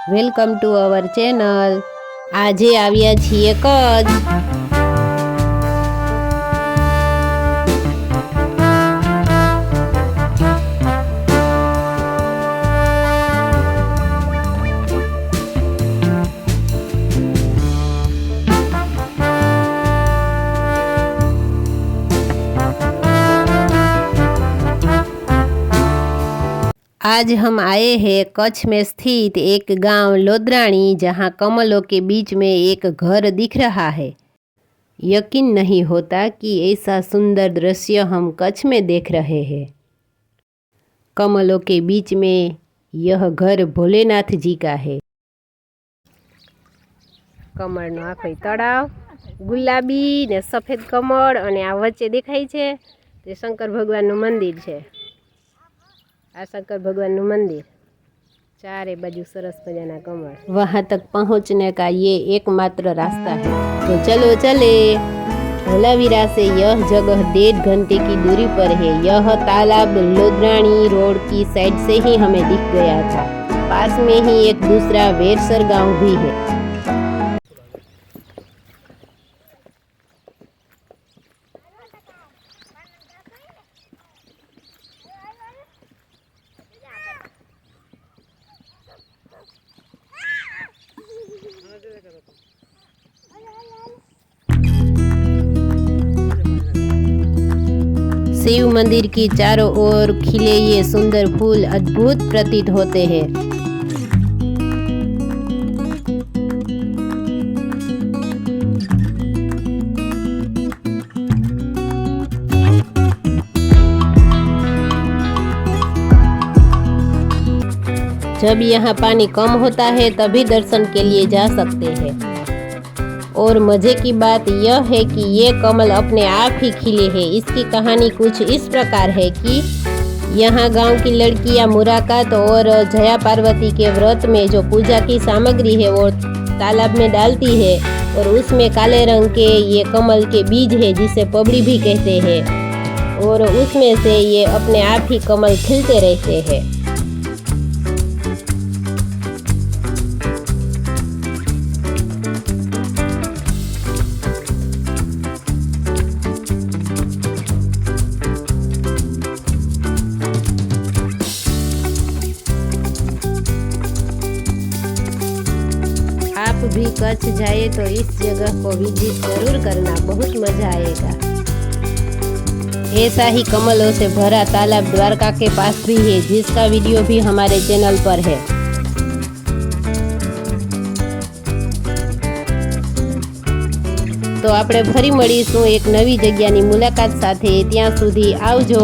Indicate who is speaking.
Speaker 1: Welcome to our channel. આજે આવ્યા છીએ કચ્છ। आज हम आए हैं कच्छ में स्थित एक गांव लोद्राणी, जहां कमलों के बीच में एक घर दिख रहा है। यकीन नहीं होता कि ऐसा सुंदर दृश्य हम कच्छ में देख रहे हैं। कमलों के बीच में यह घर भोलेनाथ जी का है। कमळनो आखो तळाव गुलाबी ने सफेद कमळ अने आ वच्चे देखाय छे ते शंकर भगवाननुं मंदिर छे। आ शंकर भगवान मंदिर, चारे बाजू सरस मजाना कमल। वहां तक पहुंचने का ये एकमात्र रास्ता है, तो चलो चले। धोलावीरा से यह जगह 1.5 घंटे की दूरी पर है। यह तालाब लोद्राणी रोड की साइड से ही हमें दिख गया था। पास में ही एक दूसरा वेरसर गांव भी है। शिव मंदिर की चारों ओर खिले ये सुंदर फूल अद्भुत प्रतीत होते हैं। जब यहाँ पानी कम होता है तभी दर्शन के लिए जा सकते हैं। और मजे की बात यह है कि ये कमल अपने आप ही खिले हैं। इसकी कहानी कुछ इस प्रकार है कि यहाँ गांव की लड़कियाँ मुराकात और जया पार्वती के व्रत में जो पूजा की सामग्री है वो तालाब में डालती है, और उसमें काले रंग के ये कमल के बीज है जिसे पबड़ी भी कहते हैं, और उसमें से ये अपने आप ही कमल खिलते रहते हैं। आप भी कच्छ जाए तो इस जगह को विजिट जरूर करना, बहुत मजा आएगा। ऐसा ही कमलों से भरा तालाब द्वारका के पास भी है, जिसका वीडियो भी हमारे चैनल पर है। तो આપણે ફરી મળીશું એક નવી જગ્યાની મુલાકાત સાથે। ત્યાં સુધી આવજો।